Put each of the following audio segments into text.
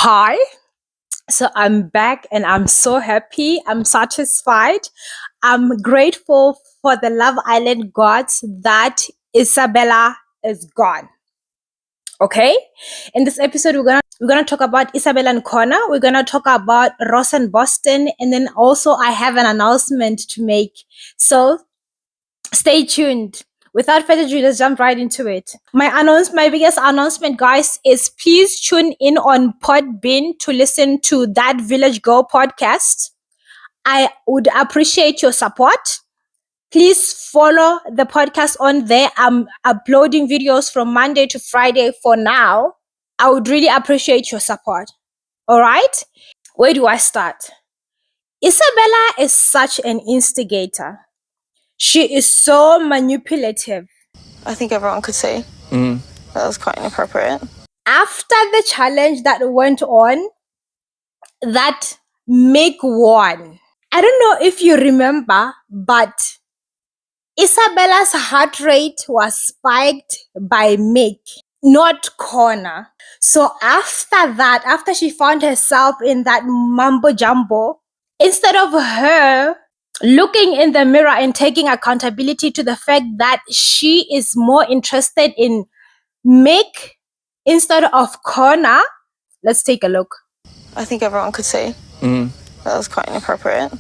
Hi. So I'm back and I'm so happy. I'm satisfied. I'm grateful for the Love Island gods that Isabella is gone. Okay? In this episode we're gonna talk about Isabella and Connor. We're gonna talk about Ross and Boston, and then also I have an announcement to make. So stay tuned. Without further ado, let's jump right into it. My biggest announcement, guys, is please tune in on Podbean to listen to That Village Girl podcast. I would appreciate your support. Please follow the podcast on there. I'm uploading videos from Monday to Friday for now. I would really appreciate your support. All right? Where do I start? Isabella is such an instigator. She is so manipulative. I think everyone could see. That was quite inappropriate. After the challenge that went on, that Mick won. I don't know if you remember, but Isabella's heart rate was spiked by Mick, not Connor. So after that, after she found herself in that mumbo jumbo, instead of her looking in the mirror and taking accountability to the fact that she is more interested in Mick instead of Connor, let's take a look. I think everyone could see. That was quite inappropriate.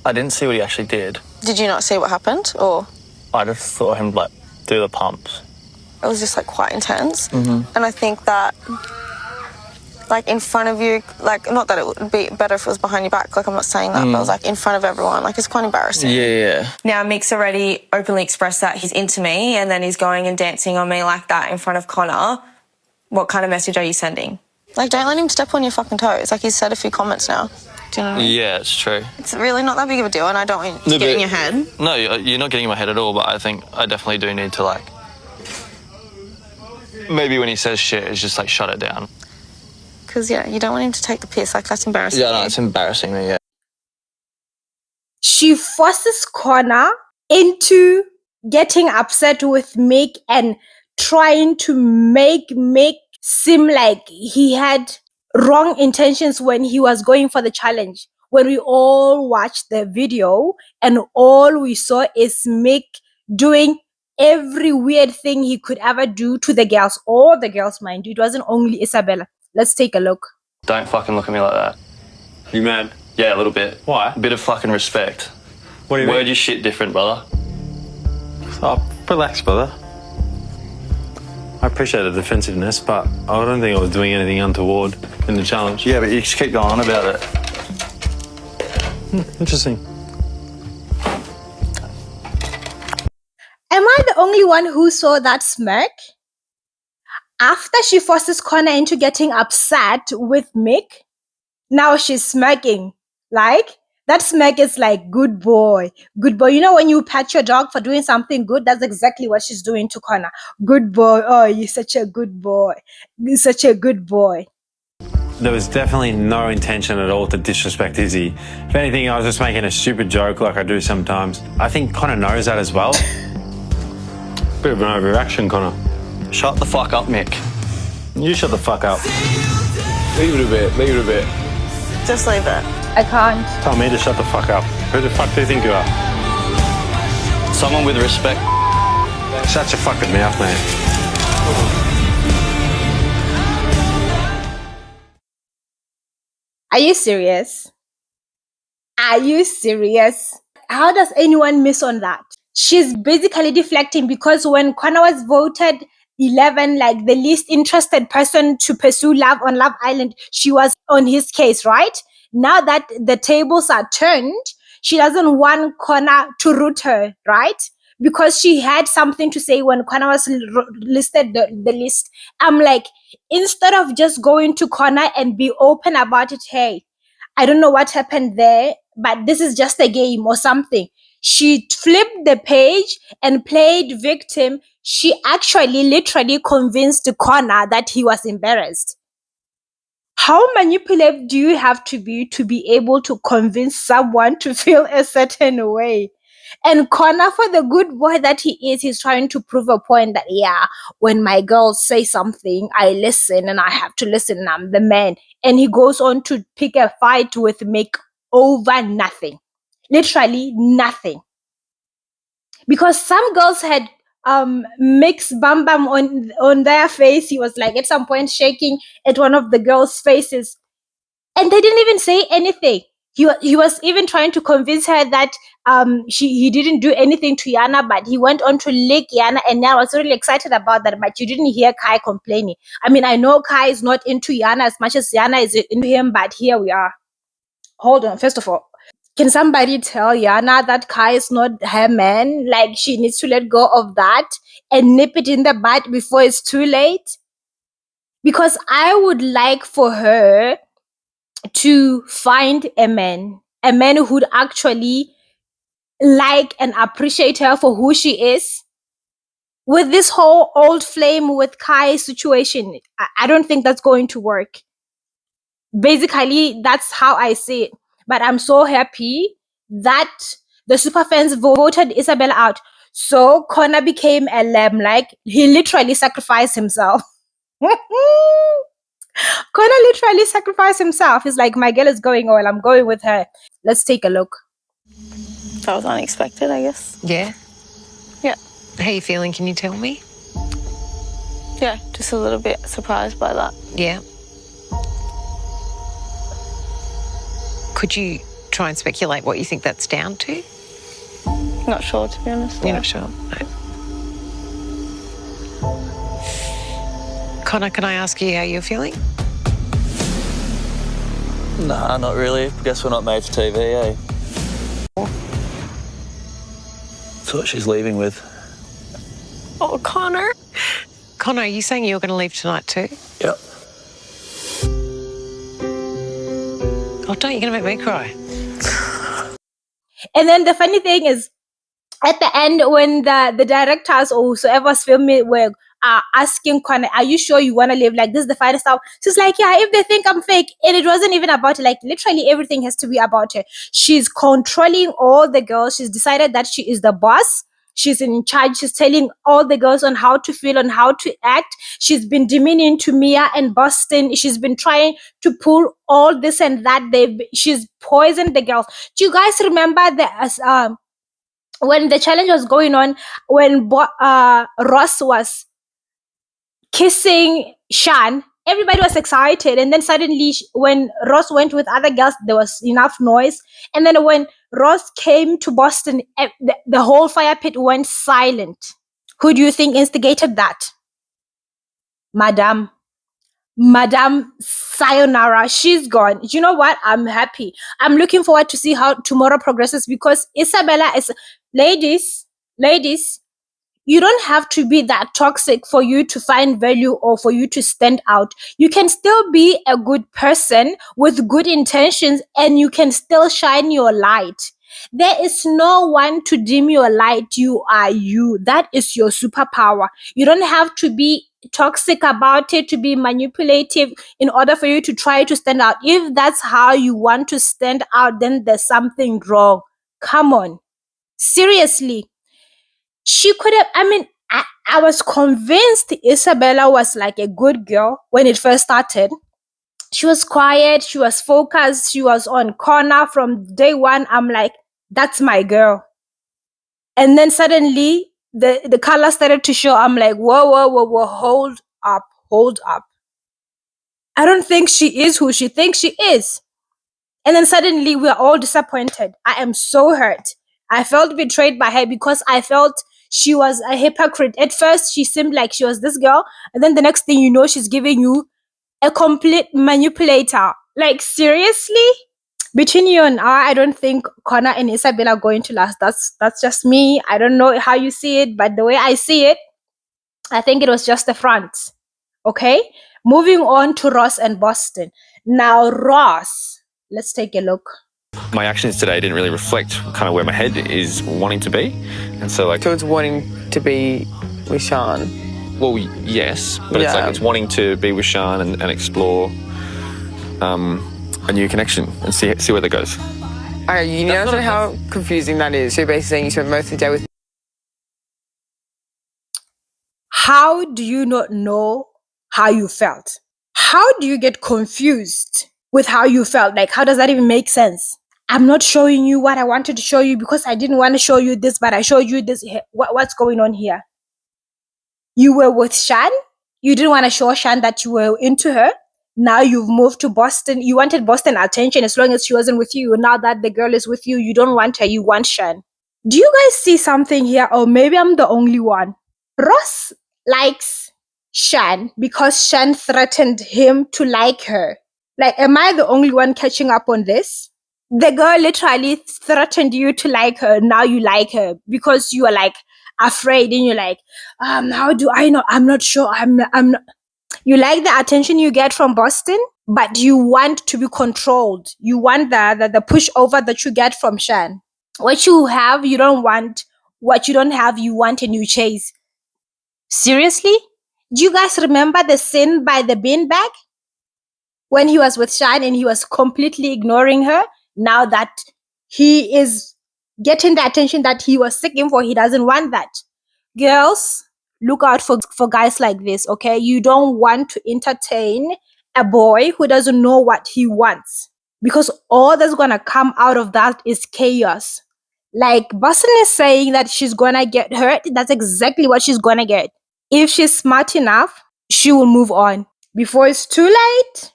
I didn't see what he actually did. Did you not see what happened? Or I just saw him do the pumps. it was just quite intense. And I think that in front of you, not that it would be better if it was behind your back, I'm not saying that, but it was in front of everyone, it's quite embarrassing. Yeah. Now, Mick's already openly expressed that he's into me, and then he's going and dancing on me like that in front of Connor. What kind of message are you sending? Don't let him step on your fucking toes. He's said a few comments now. Do you know what I mean? Yeah, it's true. It's really not that big of a deal, and I don't want to get in your head. No, you're not getting in my head at all, but I think I definitely do need to, maybe when he says shit, it's just, shut it down. Because, you don't want him to take the piss. That's embarrassing. Yeah, no, it's embarrassing me, yeah. She forces Connor into getting upset with Mick and trying to make Mick seem like he had wrong intentions when he was going for the challenge. When we all watched the video and all we saw is Mick doing every weird thing he could ever do to the girls. All the girls, mind you. It wasn't only Isabella. Let's take a look. Don't fucking look at me like that. You mad? Yeah, a little bit. Why? A bit of fucking respect. What do you Word mean? your shit different, brother. Oh, relax, brother. I appreciate the defensiveness, but I don't think I was doing anything untoward in the challenge. Yeah, but you just keep going on about it. Interesting. Am I the only one who saw that smirk? After she forces Connor into getting upset with Mick, now she's smirking. That smirk is good boy, good boy. You know when you pat your dog for doing something good, that's exactly what she's doing to Connor. Good boy, oh, you're such a good boy. You're such a good boy. There was definitely no intention at all to disrespect Izzy. If anything, I was just making a stupid joke like I do sometimes. I think Connor knows that as well. Bit of an overreaction, Connor. Shut the fuck up, Mick. You shut the fuck up. Leave it a bit. Just leave it. I can't. Tell me to shut the fuck up. Who the fuck do you think you are? Someone with respect. Shut your fucking mouth, man. Are you serious? Are you serious? How does anyone miss on that? She's basically deflecting because when Connor was voted 11, the least interested person to pursue love on Love Island, she was on his case, right? Now that the tables are turned, she doesn't want Connor to root her, right? Because she had something to say when Connor was listed the list. I'm instead of just going to Connor and be open about it, hey, I don't know what happened there, but this is just a game or something. She flipped the page and played victim. She actually literally convinced Connor that he was embarrassed. How manipulative do you have to be able to convince someone to feel a certain way? And Connor, for the good boy that he is, he's trying to prove a point that, yeah, when my girls say something, I listen and I have to listen and I'm the man. And he goes on to pick a fight with Mick over nothing. Literally nothing. Because some girls had mixed bam bam on their face. He was like at some point shaking at one of the girls' faces. And they didn't even say anything. He was even trying to convince her that he didn't do anything to Yana, but he went on to lick Yana, and I was really excited about that. But you didn't hear Kai complaining. I mean, I know Kai is not into Yana as much as Yana is into him, but here we are. Hold on, first of all, can somebody tell Yana that Kai is not her man? Like, she needs to let go of that and nip it in the bud before it's too late? Because I would like for her to find a man who'd actually like and appreciate her for who she is. With this whole old flame with Kai situation, I don't think that's going to work. Basically, that's how I see it. But I'm so happy that the Superfans voted Isabella out. So Connor became a lamb. Like, he literally sacrificed himself. Connor literally sacrificed himself. He's like, my girl is going well. I'm going with her. Let's take a look. That was unexpected, I guess. Yeah. Yeah. How you feeling? Can you tell me? Yeah, just a little bit surprised by that. Yeah. Could you try and speculate what you think that's down to? Not sure, to be honest. You're not sure? No. Connor, can I ask you how you're feeling? Nah, not really. Guess we're not made for TV, eh? That's what she's leaving with. Oh, Connor. Connor, are you saying you're going to leave tonight too? Yep. Oh, don't, you're going to make me cry. And then the funny thing is, at the end, when the directors or whoever's filming were asking Connor, are you sure you want to live like this, the final stuff? She's like, yeah, if they think I'm fake. And it wasn't even about it. Like, literally everything has to be about her. She's controlling all the girls. She's decided that she is the boss. She's in charge. She's telling all the girls on how to feel, on how to act. She's been demeaning to Mia and Boston. She's been trying to pull all this and that. She's poisoned the girls. Do you guys remember when the challenge was going on, when Ross was kissing Shan, everybody was excited. And then suddenly, when Ross went with other girls, there was enough noise. And then when Ross came to Boston, the whole fire pit went silent. Who do you think instigated that? Madame Sayonara. She's gone. You know what? I'm happy. I'm looking forward to see how tomorrow progresses, because Isabella is... Ladies, you don't have to be that toxic for you to find value or for you to stand out. You can still be a good person with good intentions, and you can still shine your light. There is no one to dim your light. You are you. That is your superpower. You don't have to be toxic about it, to be manipulative in order for you to try to stand out. If that's how you want to stand out, then there's something wrong. Come on. Seriously. She could have, I was convinced Isabella was like a good girl when it first started. She was quiet, she was focused, she was on Connor from day one. I'm like, that's my girl. And then suddenly the color started to show. I'm like, whoa, hold up. I don't think she is who she thinks she is. And then suddenly we're all disappointed. I am so hurt. I felt betrayed by her because I felt she was a hypocrite. At first, she seemed like she was this girl. And then the next thing you know, she's giving you a complete manipulator. Like, seriously? Between you and I don't think Connor and Isabella are going to last. That's just me. I don't know how you see it, but the way I see it, I think it was just the front. Okay? Moving on to Ross and Boston. Now, Ross, let's take a look. My actions today didn't really reflect kind of where my head is wanting to be. And so, like... So it's wanting to be with Sean? Well, yes, but it's wanting to be with Sean and explore a new connection and see where that goes. You know how confusing that is? So you're basically saying you spent most of the day with... How do you not know how you felt? How do you get confused with how you felt? Like, how does that even make sense? I'm not showing you what I wanted to show you because I didn't want to show you this, but I showed you this. What's going on here? You were with Shan. You didn't want to show Shan that you were into her. Now you've moved to Boston. You wanted Boston attention as long as she wasn't with you. Now that the girl is with you, you don't want her. You want Shan. Do you guys see something here? Or maybe I'm the only one. Ross likes Shan because Shan threatened him to like her. Like, am I the only one catching up on this? The girl literally threatened you to like her. Now you like her because you are like afraid and you're like, how do I know? I'm not sure. I'm not. You like the attention you get from Boston, but you want to be controlled. You want the pushover that you get from Shan. What you have, you don't want. What you don't have, you want and you chase. Seriously? Do you guys remember the scene by the beanbag? When he was with Shan and he was completely ignoring her? Now that he is getting the attention that he was seeking for, he doesn't want that. Girls, look out for guys like this, okay? You don't want to entertain a boy who doesn't know what he wants. Because all that's gonna come out of that is chaos. Like Boston is saying that she's gonna get hurt. That's exactly what she's gonna get. If she's smart enough, she will move on. Before it's too late,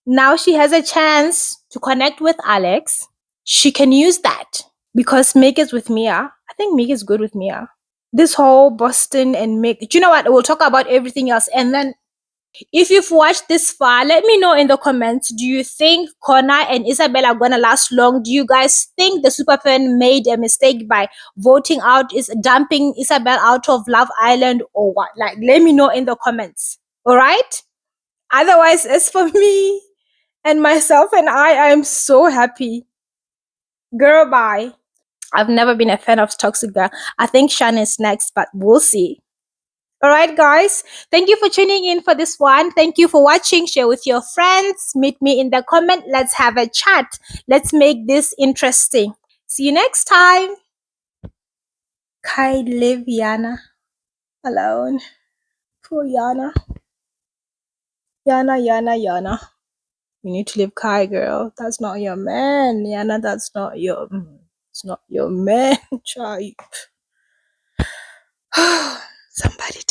now she has a chance to connect with Alex. She can use that because Meg is with Mia. I think Meg is good with Mia. This whole Boston and Meg, do you know what? We'll talk about everything else. And then if you've watched this far, let me know in the comments. Do you think Connor and Isabel are gonna last long? Do you guys think the Superfan made a mistake by voting out, is dumping Isabel out of Love Island or what? Like, let me know in the comments. All right? Otherwise, as for me and myself and I am so happy. Girl, bye. I've never been a fan of Toxic Girl. I think Shan is next, but we'll see. All right, guys. Thank you for tuning in for this one. Thank you for watching. Share with your friends. Meet me in the comment. Let's have a chat. Let's make this interesting. See you next time. Kai leave Yana alone. Poor Yana. Yana. You need to leave Kai, girl. That's not your man. Yana, that's not your... It's not your man, child. Somebody